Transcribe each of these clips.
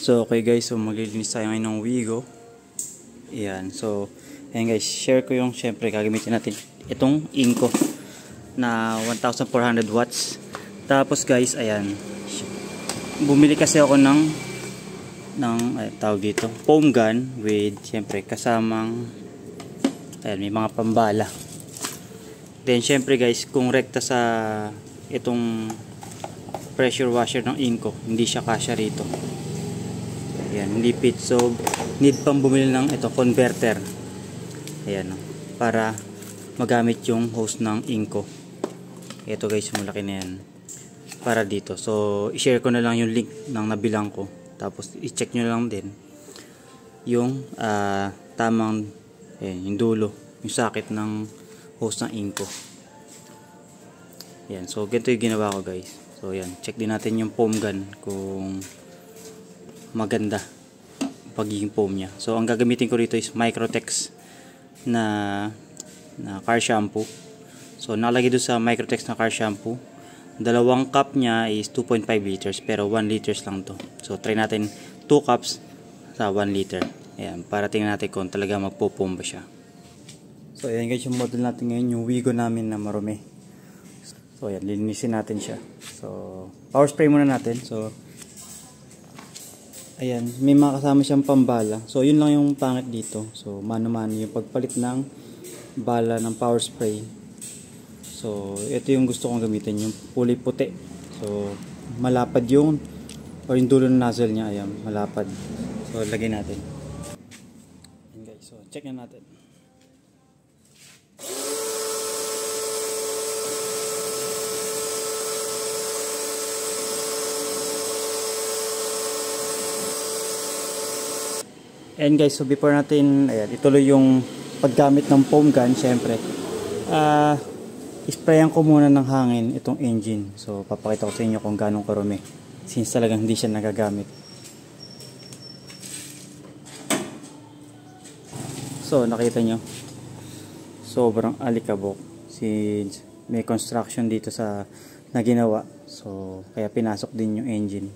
So okay guys, so maglilinis tayo ngayon ng Wigo. Ayan, so ayan guys, share ko yung syempre gagamitin natin itong Inco na 1400 watts. Tapos guys, ayan, bumili kasi ako ng tawag dito, foam gun with syempre kasamang ayan, may mga pambala. Then syempre guys, kung rekta sa itong pressure washer ng Inco, hindi siya kasya rito. Ayan, hindi fit. So, need pang bumili ng ito, converter. Ayan, para magamit yung hose ng Inco. Ito guys, malaki na yan. Para dito. So, i-share ko na lang yung link ng nabilang ko. Tapos, i-check nyo lang din yung tamang, yung dulo, yung socket ng hose ng Inco. Ayan, so ganito yung ginawa ko guys. So, ayan, check din natin yung foam gun kung maganda pagiging foam niya. So ang gagamitin ko rito is Microtex na car shampoo. So nakalagay doon sa Microtex na car shampoo, dalawang cup niya is 2.5 liters pero 1 liters lang to. So try natin 2 cups sa 1 liter. Ayan, para tingnan natin kung talaga magpo-foam ba siya. So ayan guys, yung model natin ngayon, yung Wigo namin na marumi. So ayan, lilinisin natin siya. So power spray muna natin. So ayan, may mga kasama siyang pambala. So, yun lang yung pangit dito. So, mano-mano yung pagpalit ng bala ng power spray. So, ito yung gusto kong gamitin, yung kulay puti. So, malapad yung or yung dulo ng nozzle niya, ayan, malapad. So, lagay natin. Ayan guys, so check na natin. And guys, so before natin ituloy yung paggamit ng foam gun, syempre isprayan ko muna ng hangin itong engine. So papakita ko sa inyo kung gaano karumi since talagang hindi siya nagagamit. So nakita nyo, sobrang alikabok since may construction dito sa na ginawa. So kaya pinasok din yung engine.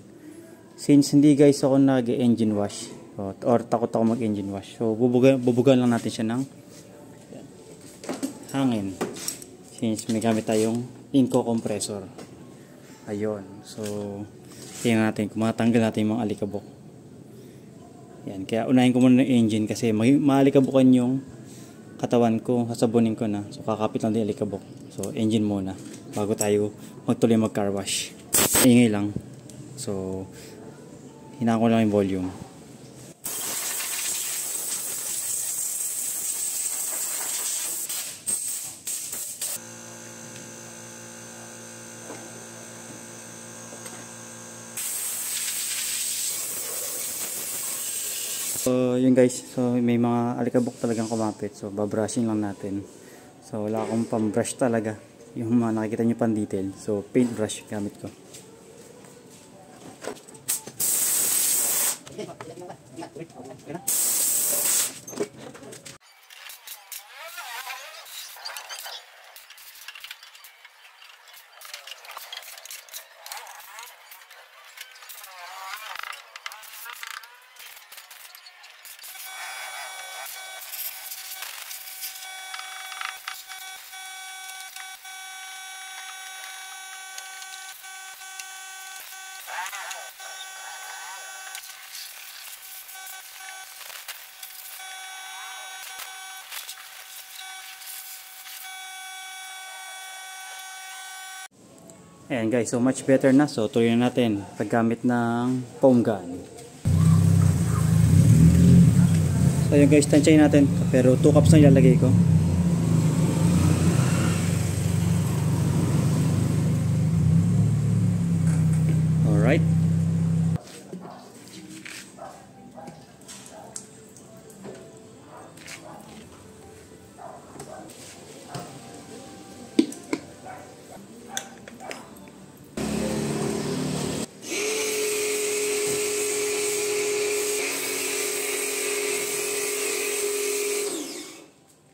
Since hindi guys ako nag-engine wash or takot ako mag-engine wash, so bubugan lang natin siya ng hangin since may gamit tayong Inco compressor. Ayun, so tingnan natin kung matanggal natin yung mga alikabok. Yan, kaya unahin ko muna ng engine kasi maalikabukan yung katawan ko, sasabunin ko na, so kakapit lang din alikabok. So engine muna bago tayo magtuloy mag car wash. Ingay lang, so hinaan ko lang yung volume. So yun guys, so may mga alikabok talagang kumapit, so babrushing lang natin. So wala akong pang brush talaga, yung mga nakikita nyo pang detail, so paint brush gamit ko. Ayan guys, so much better na. So tuloy na natin paggamit ng foam gun. So yun guys, tansyahin natin. Pero 2 cups na ilalagay ko. Alright.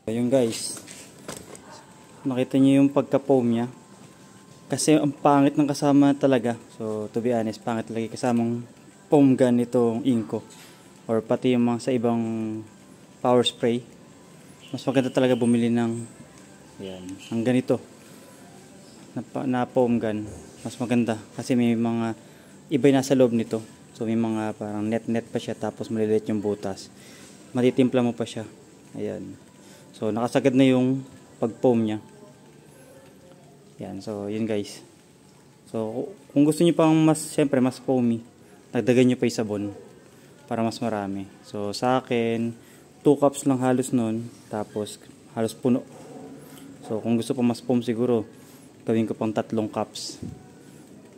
Ayun guys, nakita niyo yung pagka-foam niya. Kasi ang pangit ng kasama talaga. So to be honest, pangit talaga kasamang foam gun itong Inco or pati yung mga sa ibang power spray. Mas maganda talaga bumili ng ang ganito na foam gun. Mas maganda kasi may mga iba yung nasa loob nito. So may mga parang net pa siya, tapos maliliit yung butas. Matitimpla mo pa siya. Ayan. So nakasagad na yung pag foam niya. Yan, so yun guys. So kung gusto niyo pang syempre mas foamy, dagdagan niyo pa yung sabon para mas marami. So sa akin 2 cups lang halos nun, tapos halos puno. So kung gusto pa mas foam siguro, gawin ko pang 3 cups.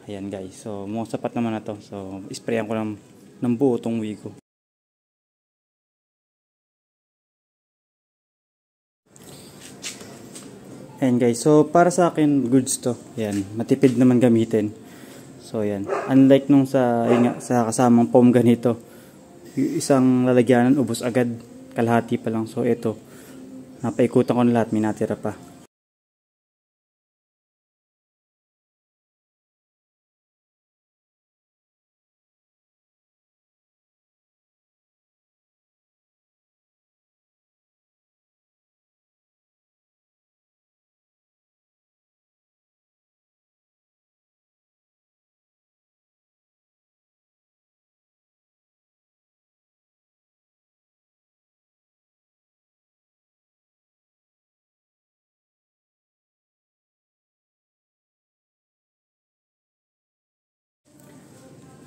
Ayan guys. So mukhang sapat naman na to. So sprayan ko lang ng buo tong Wigo. Ayan guys, so para sa akin goods to. Ayan, matipid naman gamitin. So ayan, unlike nung sa kasamang foam ganito, yung isang lalagyanan ubos agad, kalahati pa lang. So ito, napaikutan ko na lahat, may natira pa.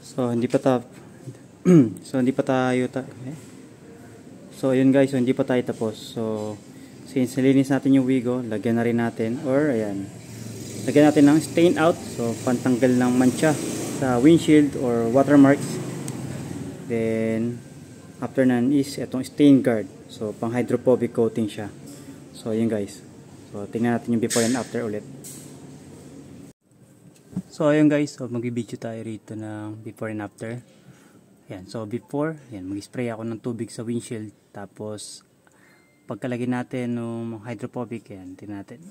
So hindi pa tayo So ayun guys, so hindi pa tayo tapos. So since nilinis natin yung Wigo, lagyan na rin natin lagyan natin ng stain out. So pantanggal ng mancha sa windshield or watermarks. Then after nan is itong stain guard. So pang hydrophobic coating siya. So ayun guys. So tingnan natin yung before and after ulit. So ayun guys, so mag-video tayo rito ng before and after. Ayan, so before, ayan, mag-spray ako ng tubig sa windshield. Tapos pagkalagay natin ng hydrophobic, ayan, tingnan natin.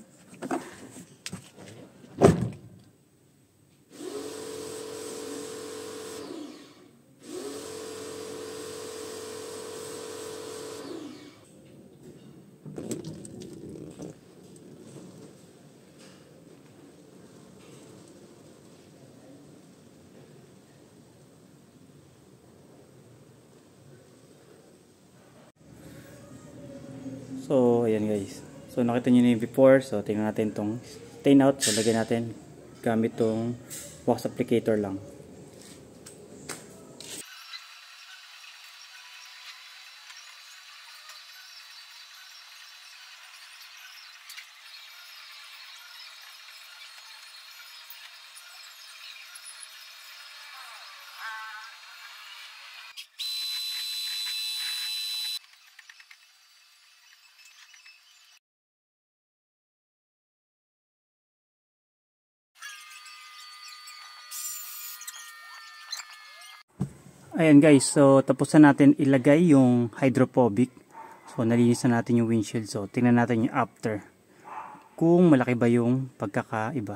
So, ayan guys. So, nakita nyo na yung before. So, tingnan natin itong stain out. So, lagyan natin gamit itong wax applicator lang. Ayan guys, so tapos na natin ilagay yung hydrophobic. So nalinis na natin yung windshield. So tingnan natin yung after. Kung malaki ba yung pagkakaiba.